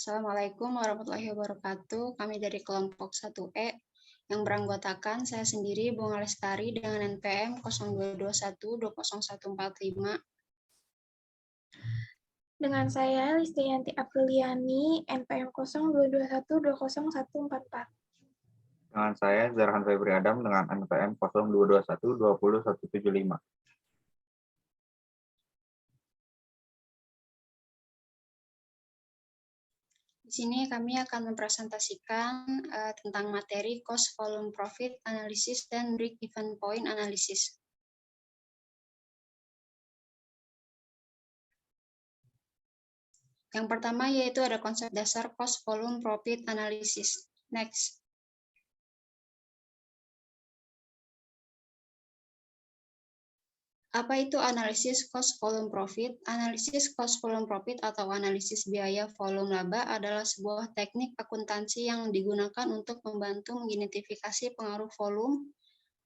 Assalamualaikum warahmatullahi wabarakatuh. Kami dari kelompok 1E yang beranggotakan saya sendiri, Bunga Lestari, dengan NPM 0221-20145. Dengan saya, Listianti Apriliani, NPM 0221201144. Dengan saya, Zarhan Febri Adam dengan NPM 0221201175. Di sini kami akan mempresentasikan tentang materi cost volume profit analysis dan break even point analysis. Yang pertama yaitu ada konsep dasar cost volume profit analysis. Next. Apa itu analisis cost volume profit? Analisis cost volume profit atau analisis biaya volume laba adalah sebuah teknik akuntansi yang digunakan untuk membantu mengidentifikasi pengaruh volume,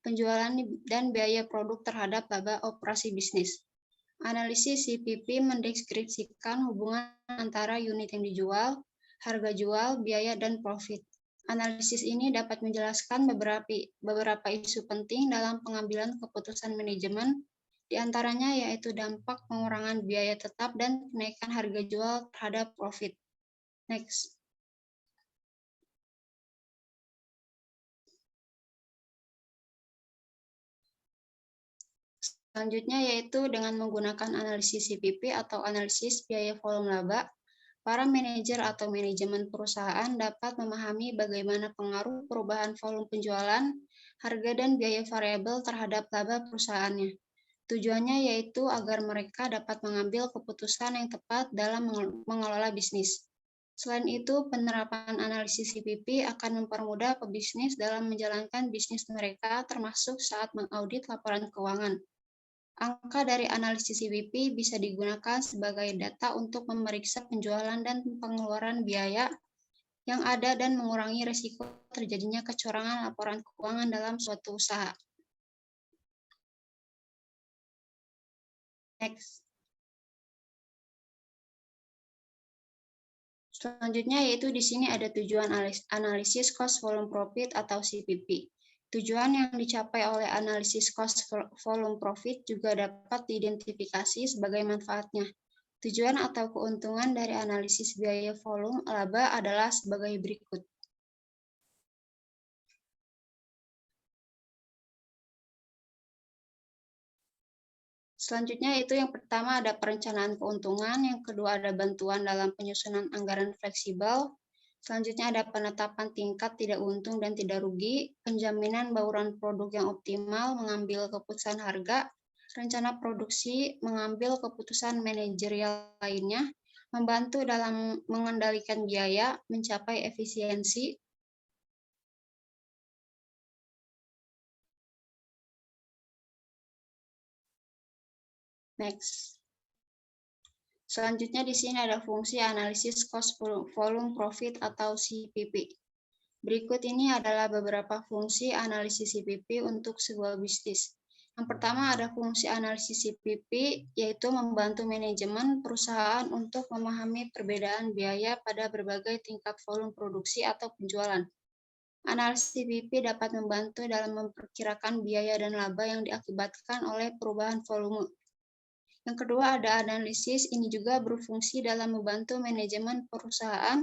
penjualan, dan biaya produk terhadap laba operasi bisnis. Analisis CPP mendeskripsikan hubungan antara unit yang dijual, harga jual, biaya, dan profit. Analisis ini dapat menjelaskan beberapa isu penting dalam pengambilan keputusan manajemen, di antaranya yaitu dampak pengurangan biaya tetap dan kenaikan harga jual terhadap profit. Next. Selanjutnya yaitu dengan menggunakan analisis CPP atau analisis biaya volume laba, para manajer atau manajemen perusahaan dapat memahami bagaimana pengaruh perubahan volume penjualan, harga, dan biaya variabel terhadap laba perusahaannya. Tujuannya yaitu agar mereka dapat mengambil keputusan yang tepat dalam mengelola bisnis. Selain itu, penerapan analisis CPP akan mempermudah pebisnis dalam menjalankan bisnis mereka, termasuk saat mengaudit laporan keuangan. Angka dari analisis CPP bisa digunakan sebagai data untuk memeriksa penjualan dan pengeluaran biaya yang ada dan mengurangi risiko terjadinya kecurangan laporan keuangan dalam suatu usaha. Next. Selanjutnya yaitu di sini ada tujuan analisis cost volume profit atau CPP. Tujuan yang dicapai oleh analisis cost volume profit juga dapat diidentifikasi sebagai manfaatnya. Tujuan atau keuntungan dari analisis biaya volume laba adalah sebagai berikut. Selanjutnya itu yang pertama ada perencanaan keuntungan, yang kedua ada bantuan dalam penyusunan anggaran fleksibel, selanjutnya ada penetapan tingkat tidak untung dan tidak rugi, penjaminan bauran produk yang optimal, mengambil keputusan harga, rencana produksi, mengambil keputusan manajerial lainnya, membantu dalam mengendalikan biaya, mencapai efisiensi. Next. Selanjutnya di sini ada fungsi analisis cost volume profit atau CPP. Berikut ini adalah beberapa fungsi analisis CPP untuk sebuah bisnis. Yang pertama ada fungsi analisis CPP, yaitu membantu manajemen perusahaan untuk memahami perbedaan biaya pada berbagai tingkat volume produksi atau penjualan. Analisis CPP dapat membantu dalam memperkirakan biaya dan laba yang diakibatkan oleh perubahan volume. Yang kedua ada analisis, ini juga berfungsi dalam membantu manajemen perusahaan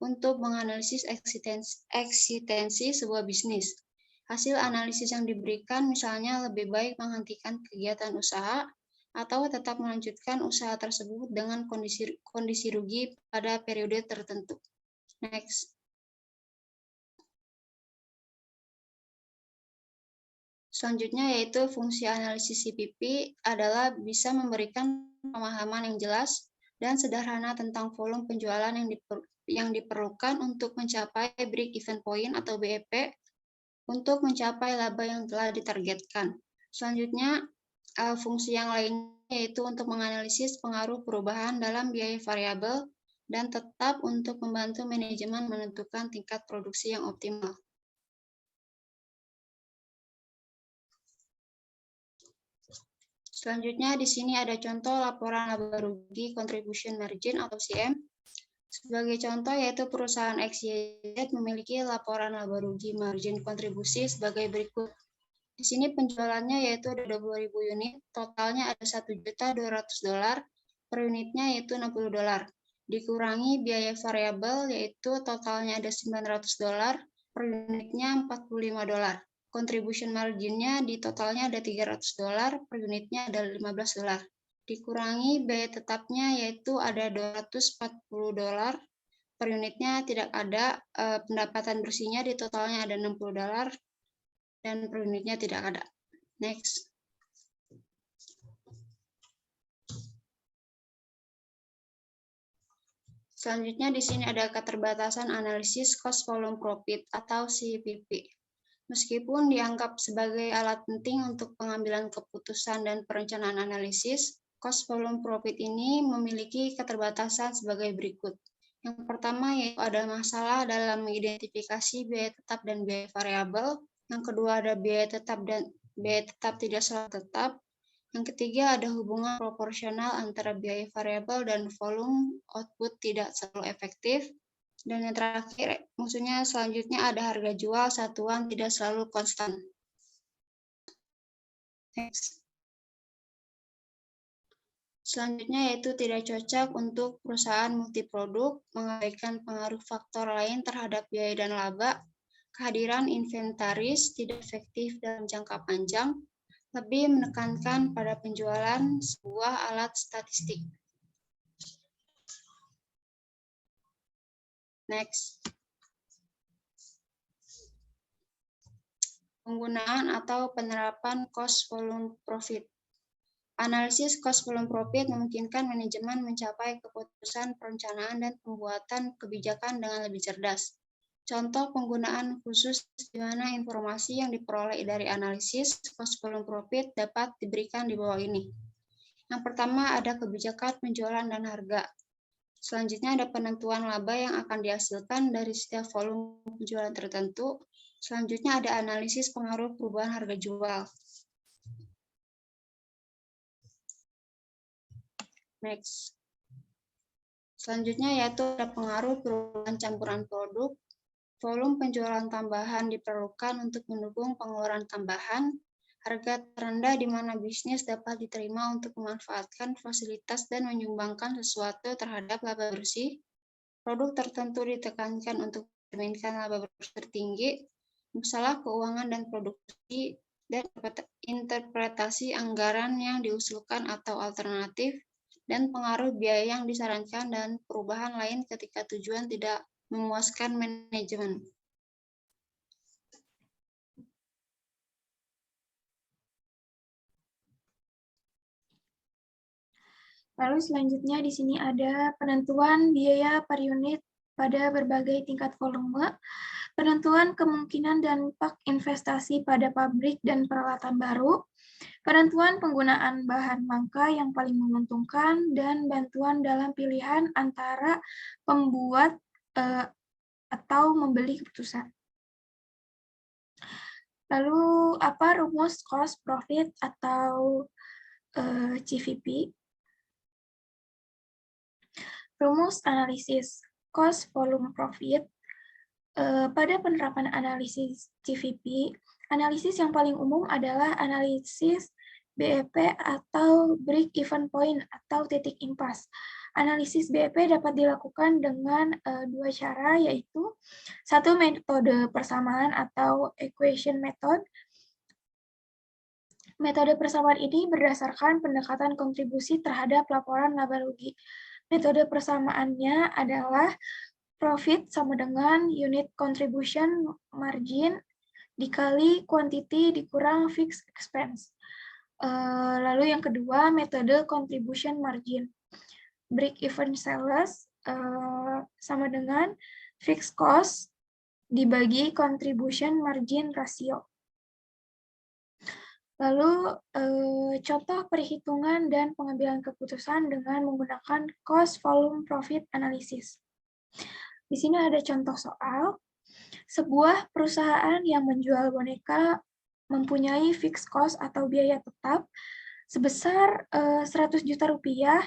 untuk menganalisis eksistensi sebuah bisnis. Hasil analisis yang diberikan misalnya lebih baik menghentikan kegiatan usaha atau tetap melanjutkan usaha tersebut dengan kondisi rugi pada periode tertentu. Next. Selanjutnya yaitu fungsi analisis CPP adalah bisa memberikan pemahaman yang jelas dan sederhana tentang volume penjualan yang diperlukan untuk mencapai break even point atau BEP untuk mencapai laba yang telah ditargetkan. Selanjutnya fungsi yang lainnya yaitu untuk menganalisis pengaruh perubahan dalam biaya variabel dan tetap untuk membantu manajemen menentukan tingkat produksi yang optimal. Selanjutnya di sini ada contoh laporan laba rugi contribution margin atau CM. Sebagai contoh yaitu perusahaan XYZ memiliki laporan laba rugi margin kontribusi sebagai berikut. Di sini penjualannya yaitu ada 20.000 unit, totalnya ada $1.200.000, per unitnya yaitu $60. Dikurangi biaya variabel yaitu totalnya ada $900, per unitnya $45. Contribution marginnya di totalnya ada $300, per unitnya ada $15. Dikurangi biaya tetapnya yaitu ada $240, per unitnya tidak ada, pendapatan bersihnya di totalnya ada $60, dan per unitnya tidak ada. Next. Selanjutnya di sini ada keterbatasan analisis cost volume profit atau CVP. Meskipun dianggap sebagai alat penting untuk pengambilan keputusan dan perencanaan analisis, cost volume profit ini memiliki keterbatasan sebagai berikut. Yang pertama yaitu ada masalah dalam mengidentifikasi biaya tetap dan biaya variabel. Yang kedua ada biaya tetap dan biaya tetap tidak selalu tetap. Yang ketiga ada hubungan proporsional antara biaya variabel dan volume output tidak selalu efektif. Dan yang terakhir, maksudnya selanjutnya ada harga jual satuan tidak selalu konstan. Next. Selanjutnya yaitu tidak cocok untuk perusahaan multiproduk, mengabaikan pengaruh faktor lain terhadap biaya dan laba, kehadiran inventaris tidak efektif dalam jangka panjang, lebih menekankan pada penjualan sebuah alat statistik. Next. Penggunaan atau penerapan cost volume profit. Analisis cost volume profit memungkinkan manajemen mencapai keputusan perencanaan dan pembuatan kebijakan dengan lebih cerdas. Contoh penggunaan khusus di mana informasi yang diperoleh dari analisis cost volume profit dapat diberikan di bawah ini. Yang pertama ada kebijakan penjualan dan harga. Selanjutnya ada penentuan laba yang akan dihasilkan dari setiap volume penjualan tertentu. Selanjutnya ada analisis pengaruh perubahan harga jual. Next. Selanjutnya yaitu ada pengaruh perubahan campuran produk. Volume penjualan tambahan diperlukan untuk mendukung pengeluaran tambahan. Harga terendah di mana bisnis dapat diterima untuk memanfaatkan fasilitas dan menyumbangkan sesuatu terhadap laba bersih. Produk tertentu ditekankan untuk mencerminkan laba bersih tertinggi. Masalah keuangan dan produksi dan interpretasi anggaran yang diusulkan atau alternatif, dan pengaruh biaya yang disarankan dan perubahan lain ketika tujuan tidak memuaskan manajemen. Lalu selanjutnya di sini ada penentuan biaya per unit pada berbagai tingkat volume, penentuan kemungkinan dampak investasi pada pabrik dan peralatan baru, penentuan penggunaan bahan langka yang paling menguntungkan, dan bantuan dalam pilihan antara pembuat atau membeli keputusan. Lalu apa rumus cost profit atau CVP? Rumus analisis cost volume profit. Pada penerapan analisis CVP, analisis yang paling umum adalah analisis BEP atau break even point atau titik impas. Analisis BEP dapat dilakukan dengan dua cara, yaitu satu metode persamaan atau equation method. Metode persamaan ini berdasarkan pendekatan kontribusi terhadap laporan laba rugi. Metode persamaannya adalah profit sama dengan unit contribution margin dikali quantity dikurang fixed expense. Lalu yang kedua, metode contribution margin. Break-even sales sama dengan fixed cost dibagi contribution margin ratio. Lalu contoh perhitungan dan pengambilan keputusan dengan menggunakan cost volume profit analysis. Di sini ada contoh soal. Sebuah perusahaan yang menjual boneka mempunyai fixed cost atau biaya tetap sebesar 100 juta rupiah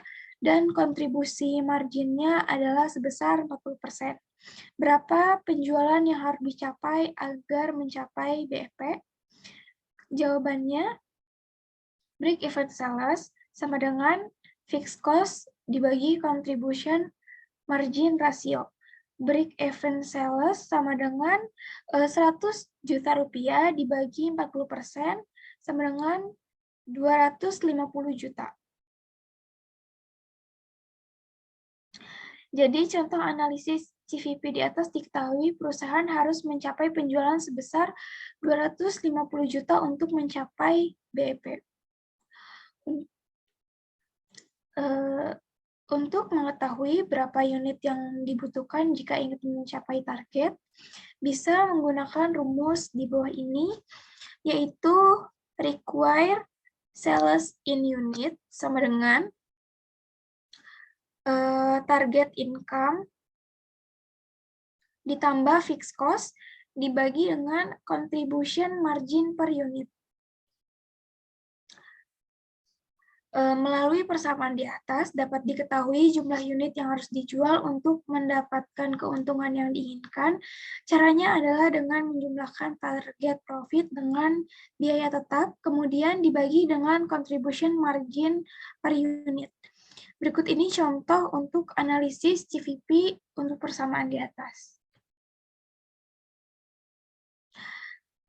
dan kontribusi marginnya adalah sebesar 40%. Berapa penjualan yang harus dicapai agar mencapai BEP? Jawabannya, break-even sales sama dengan fixed cost dibagi contribution margin ratio. Break-even sales sama dengan 100 juta rupiah dibagi 40% sama dengan 250 juta. Jadi contoh analisis CVP di atas diketahui perusahaan harus mencapai penjualan sebesar 250 juta untuk mencapai BEP. Untuk mengetahui berapa unit yang dibutuhkan jika ingin mencapai target, bisa menggunakan rumus di bawah ini, yaitu require sales in unit sama dengan target income ditambah fixed cost dibagi dengan contribution margin per unit. Melalui persamaan di atas, dapat diketahui jumlah unit yang harus dijual untuk mendapatkan keuntungan yang diinginkan. Caranya adalah dengan menjumlahkan target profit dengan biaya tetap, kemudian dibagi dengan contribution margin per unit. Berikut ini contoh untuk analisis CVP untuk persamaan di atas.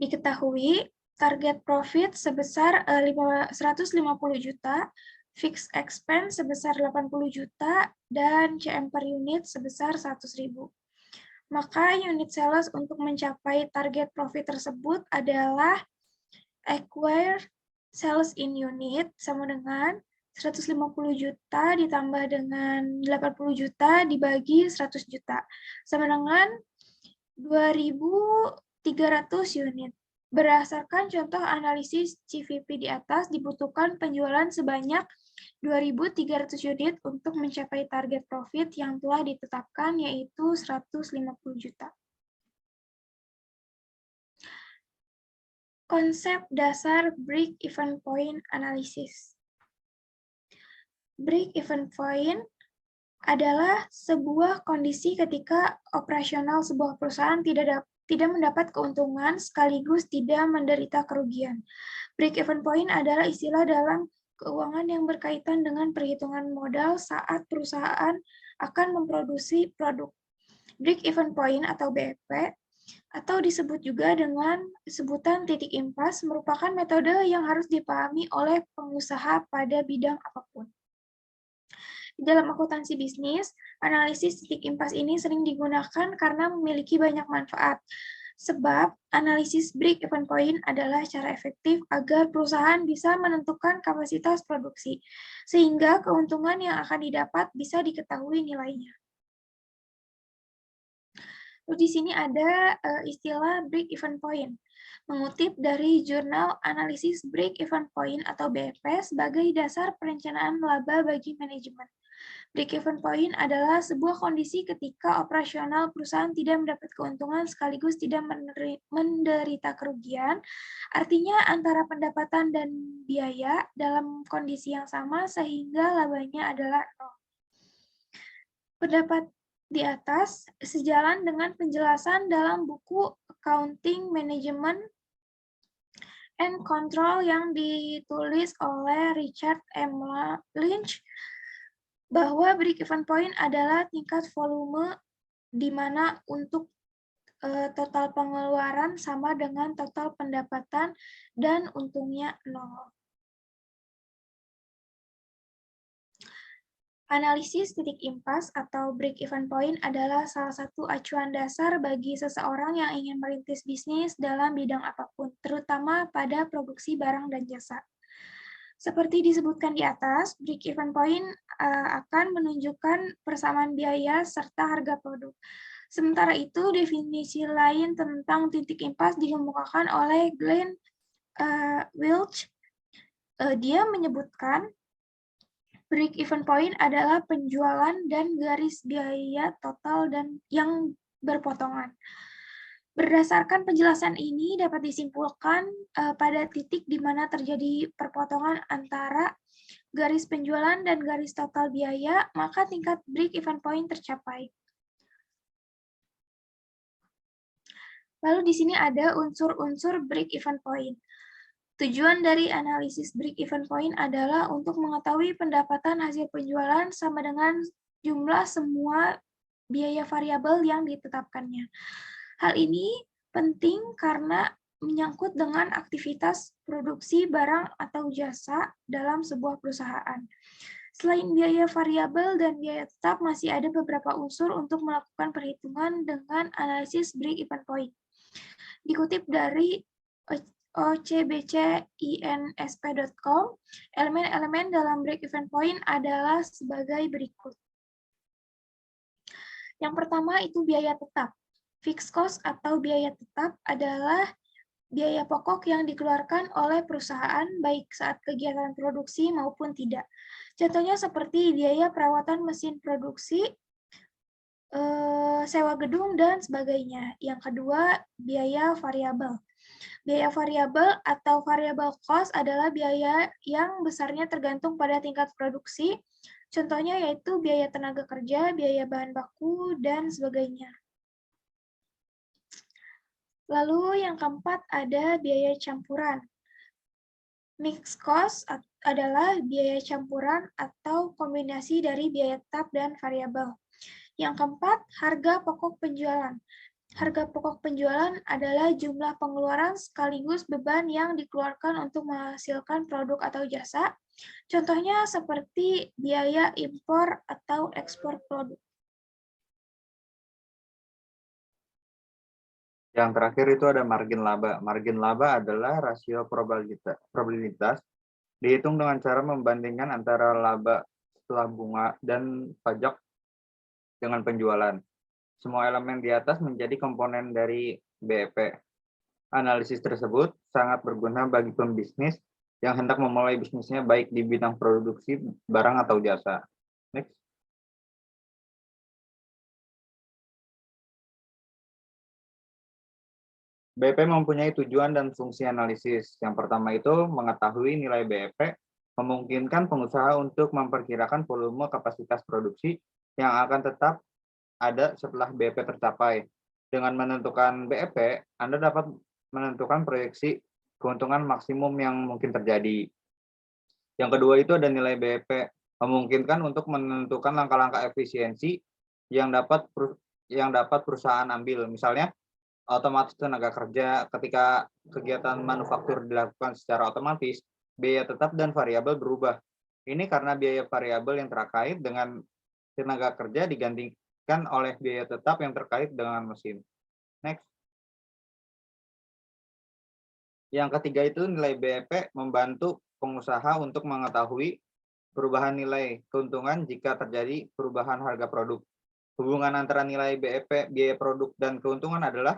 Diketahui target profit sebesar 150 juta, fixed expense sebesar 80 juta, dan CM per unit sebesar 100.000. Maka unit sales untuk mencapai target profit tersebut adalah acquire sales in unit sama dengan 150 juta ditambah dengan 80 juta dibagi 100 juta, sama dengan 2.300 unit. Berdasarkan contoh analisis CVP di atas, dibutuhkan penjualan sebanyak 2.300 unit untuk mencapai target profit yang telah ditetapkan, yaitu 150 juta. Konsep dasar break-even point analysis. Break-even point adalah sebuah kondisi ketika operasional sebuah perusahaan tidak mendapat keuntungan sekaligus tidak menderita kerugian. Break-even point adalah istilah dalam keuangan yang berkaitan dengan perhitungan modal saat perusahaan akan memproduksi produk. Break-even point atau BEP, atau disebut juga dengan sebutan titik impas, merupakan metode yang harus dipahami oleh pengusaha pada bidang apapun. Di dalam akuntansi bisnis, analisis titik impas ini sering digunakan karena memiliki banyak manfaat. Sebab, analisis break-even point adalah cara efektif agar perusahaan bisa menentukan kapasitas produksi, sehingga keuntungan yang akan didapat bisa diketahui nilainya. Lalu di sini ada istilah break-even point. Mengutip dari jurnal analisis break-even point atau BEP sebagai dasar perencanaan laba bagi manajemen. Break-even point adalah sebuah kondisi ketika operasional perusahaan tidak mendapat keuntungan sekaligus tidak menderita kerugian. Artinya antara pendapatan dan biaya dalam kondisi yang sama sehingga labanya adalah 0. Pendapat di atas sejalan dengan penjelasan dalam buku Accounting Management and Control yang ditulis oleh Richard M. Lynch, bahwa break-even point adalah tingkat volume di mana untuk total pengeluaran sama dengan total pendapatan dan untungnya 0. Analisis titik impas atau break-even point adalah salah satu acuan dasar bagi seseorang yang ingin merintis bisnis dalam bidang apapun, terutama pada produksi barang dan jasa. Seperti disebutkan di atas, break-even point akan menunjukkan persamaan biaya serta harga produk. Sementara itu, definisi lain tentang titik impas dikemukakan oleh Glenn Welch. Dia menyebutkan break-even point adalah penjualan dan garis biaya total dan yang berpotongan. Berdasarkan penjelasan ini dapat disimpulkan pada titik di mana terjadi perpotongan antara garis penjualan dan garis total biaya, maka tingkat break-even point tercapai. Lalu di sini ada unsur-unsur break-even point. Tujuan dari analisis break-even point adalah untuk mengetahui pendapatan hasil penjualan sama dengan jumlah semua biaya variabel yang ditetapkannya. Hal ini penting karena menyangkut dengan aktivitas produksi barang atau jasa dalam sebuah perusahaan. Selain biaya variabel dan biaya tetap, masih ada beberapa unsur untuk melakukan perhitungan dengan analisis break-even point. Dikutip dari ocbcinsp.com, elemen-elemen dalam break-even point adalah sebagai berikut. Yang pertama itu biaya tetap. Fixed cost atau biaya tetap adalah biaya pokok yang dikeluarkan oleh perusahaan baik saat kegiatan produksi maupun tidak. Contohnya seperti biaya perawatan mesin produksi, sewa gedung, dan sebagainya. Yang kedua, biaya variabel. Biaya variabel atau variable cost adalah biaya yang besarnya tergantung pada tingkat produksi. Contohnya yaitu biaya tenaga kerja, biaya bahan baku, dan sebagainya. Lalu yang keempat ada biaya campuran. Mixed cost adalah biaya campuran atau kombinasi dari biaya tetap dan variabel. Yang keempat, harga pokok penjualan. Harga pokok penjualan adalah jumlah pengeluaran sekaligus beban yang dikeluarkan untuk menghasilkan produk atau jasa. Contohnya seperti biaya impor atau ekspor produk. Yang terakhir itu ada margin laba. Margin laba adalah rasio probabilitas dihitung dengan cara membandingkan antara laba setelah bunga dan pajak dengan penjualan. Semua elemen di atas menjadi komponen dari BEP. Analisis tersebut sangat berguna bagi pembisnis yang hendak memulai bisnisnya baik di bidang produksi barang atau jasa. Next. BEP mempunyai tujuan dan fungsi analisis. Yang pertama itu mengetahui nilai BEP, memungkinkan pengusaha untuk memperkirakan volume kapasitas produksi yang akan tetap ada setelah BEP tercapai. Dengan menentukan BEP, Anda dapat menentukan proyeksi keuntungan maksimum yang mungkin terjadi. Yang kedua itu ada nilai BEP, memungkinkan untuk menentukan langkah-langkah efisiensi yang dapat perusahaan ambil. Misalnya, otomatis tenaga kerja, ketika kegiatan manufaktur dilakukan secara otomatis, biaya tetap dan variabel berubah. Ini karena biaya variabel yang terkait dengan tenaga kerja digantikan oleh biaya tetap yang terkait dengan mesin. Next. Yang ketiga itu nilai BEP membantu pengusaha untuk mengetahui perubahan nilai keuntungan jika terjadi perubahan harga produk. Hubungan antara nilai BEP, biaya produk, dan keuntungan adalah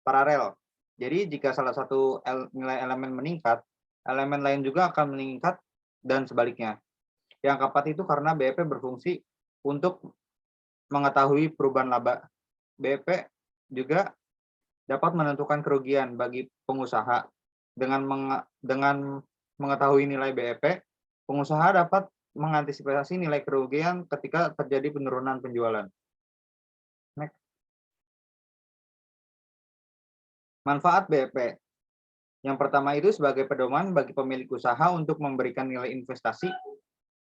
paralel. Jadi jika salah satu nilai elemen meningkat, elemen lain juga akan meningkat dan sebaliknya. Yang keempat itu karena BEP berfungsi untuk mengetahui perubahan laba. BEP juga dapat menentukan kerugian bagi pengusaha. Dengan mengetahui nilai BEP, pengusaha dapat mengantisipasi nilai kerugian ketika terjadi penurunan penjualan. Next. Manfaat BEP. Yang pertama itu sebagai pedoman bagi pemilik usaha untuk memberikan nilai investasi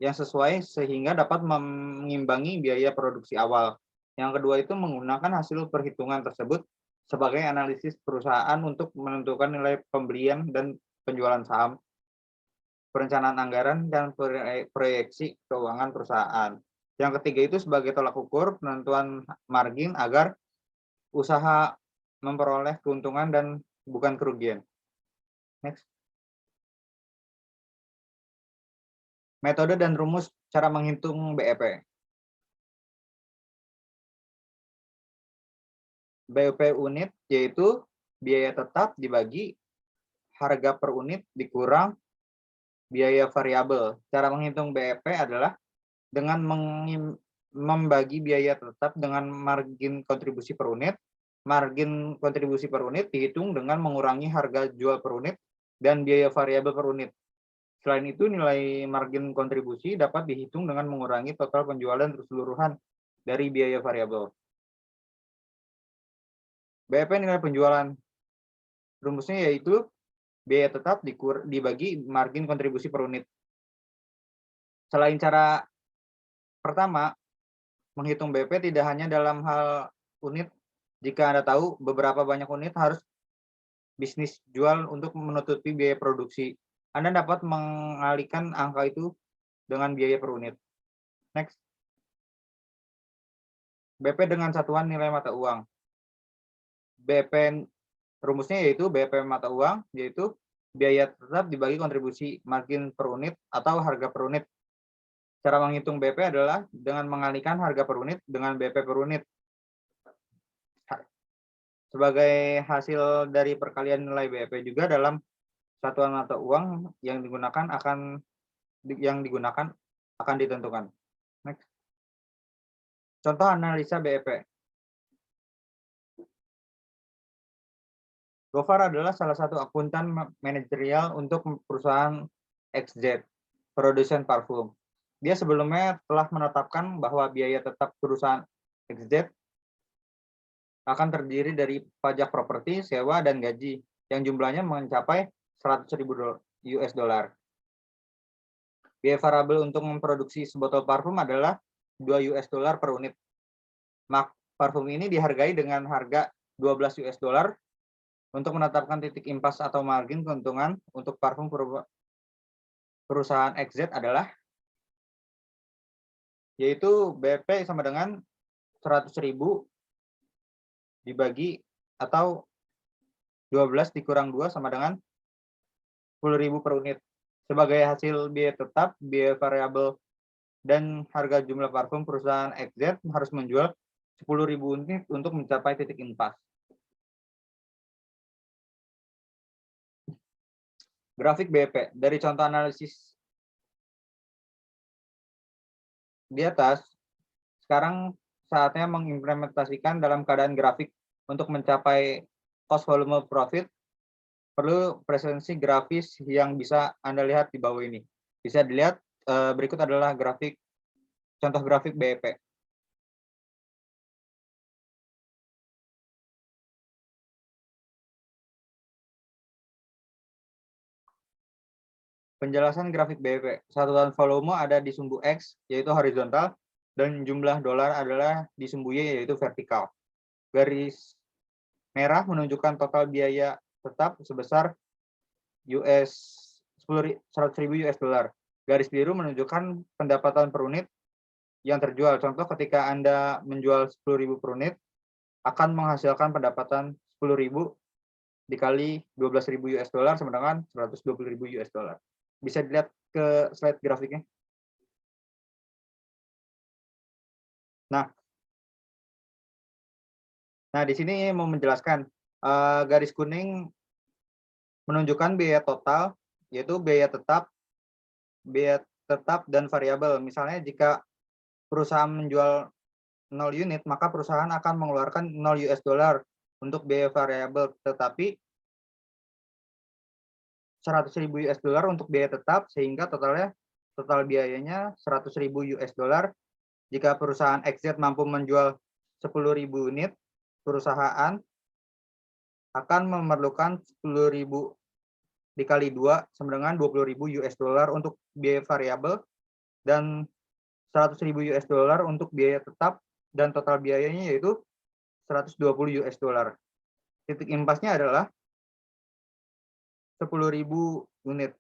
yang sesuai sehingga dapat mengimbangi biaya produksi awal. Yang kedua itu menggunakan hasil perhitungan tersebut sebagai analisis perusahaan untuk menentukan nilai pembelian dan penjualan saham, perencanaan anggaran, dan proyeksi keuangan perusahaan. Yang ketiga itu sebagai tolak ukur penentuan margin agar usaha memperoleh keuntungan dan bukan kerugian. Next. Metode dan rumus cara menghitung BEP. BEP unit yaitu biaya tetap dibagi harga per unit dikurang biaya variabel. Cara menghitung BEP adalah dengan membagi biaya tetap dengan margin kontribusi per unit. Margin kontribusi per unit dihitung dengan mengurangi harga jual per unit dan biaya variabel per unit. Selain itu, nilai margin kontribusi dapat dihitung dengan mengurangi total penjualan keseluruhan dari biaya variabel. BEP nilai penjualan. Rumusnya yaitu biaya tetap dibagi margin kontribusi per unit. Selain cara pertama, menghitung BP tidak hanya dalam hal unit. Jika Anda tahu, beberapa banyak unit harus bisnis jual untuk menutupi biaya produksi. Anda dapat mengalihkan angka itu dengan biaya per unit. Next. BP dengan satuan nilai mata uang. BP rumusnya yaitu BP mata uang, yaitu biaya tetap dibagi kontribusi margin per unit atau harga per unit. Cara menghitung BP adalah dengan mengalihkan harga per unit dengan BP per unit. Sebagai hasil dari perkalian nilai BP juga dalam satuan mata uang yang digunakan akan ditentukan. Next. Contoh analisa BEP. Gofar adalah salah satu akuntan manajerial untuk perusahaan XZ, produsen parfum. Dia sebelumnya telah menetapkan bahwa biaya tetap perusahaan XZ akan terdiri dari pajak properti, sewa, dan gaji yang jumlahnya mencapai 100.000 US dollar. Biaya variabel untuk memproduksi sebotol parfum adalah 2 US dollar per unit. Parfum ini dihargai dengan harga 12 US dollar. Untuk menetapkan titik impas atau margin keuntungan untuk parfum perusahaan XZ adalah yaitu BP sama dengan 100.000 dibagi atau 12 dikurang 2 sama dengan 10.000 per unit. Sebagai hasil biaya tetap, biaya variabel, dan harga jumlah parfum perusahaan XZ harus menjual 10.000 unit untuk mencapai titik impas. Grafik BEP. Dari contoh analisis di atas, sekarang saatnya mengimplementasikan dalam keadaan grafik. Untuk mencapai cost volume profit, perlu presensi grafis yang bisa Anda lihat di bawah ini. Bisa dilihat, berikut adalah contoh grafik BEP. Penjelasan grafik BEP. Satuan volume ada di sumbu X, yaitu horizontal, dan jumlah dolar adalah di sumbu Y, yaitu vertikal. Garis merah menunjukkan total biaya tetap sebesar 100.000 US dollar. Garis biru menunjukkan pendapatan per unit yang terjual. Contoh, ketika Anda menjual 10.000 per unit, akan menghasilkan pendapatan 10.000 dikali 12.000 US dollar sama dengan 120.000 US dollar. Bisa dilihat ke slide grafiknya. Nah, di sini mau menjelaskan garis kuning menunjukkan biaya total, yaitu biaya tetap dan variabel. Misalnya jika perusahaan menjual 0 unit, maka perusahaan akan mengeluarkan 0 US dollar untuk biaya variabel, tetapi 100.000 US dollar untuk biaya tetap, sehingga total biayanya 100.000 US dollar. Jika perusahaan XZ mampu menjual 10.000 unit, perusahaan akan memerlukan 10.000 dikali 2 sama dengan 20.000 US dollar untuk biaya variabel dan 100.000 US dollar untuk biaya tetap, dan total biayanya yaitu 120 US dollar. Titik impasnya adalah 10.000 unit.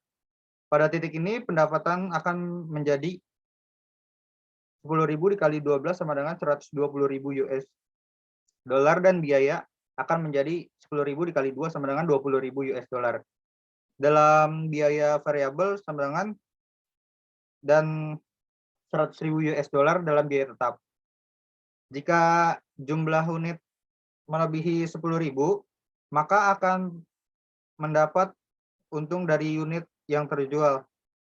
Pada titik ini pendapatan akan menjadi 10.000 dikali 12 sama dengan 120.000 US dollar, dan biaya akan menjadi 10.000 dikali 2 sama dengan 20.000 US dollar. Dalam biaya variabel sama dengan dan 100.000 US dollar dalam biaya tetap. Jika jumlah unit melebihi 10.000, maka akan mendapat untung dari unit yang terjual.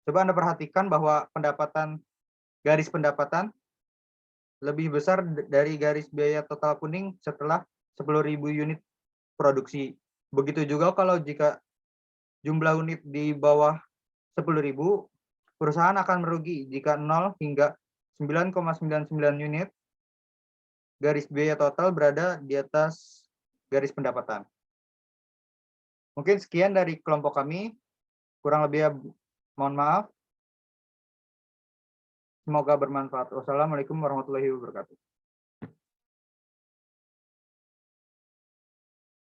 Coba Anda perhatikan bahwa garis pendapatan lebih besar dari garis biaya total kuning setelah 10.000 unit produksi. Begitu juga kalau jika jumlah unit di bawah 10.000, perusahaan akan merugi jika 0 hingga 9,99 unit garis biaya total berada di atas garis pendapatan. Mungkin sekian dari kelompok kami. Kurang lebih mohon maaf. Semoga bermanfaat. Wassalamualaikum warahmatullahi wabarakatuh.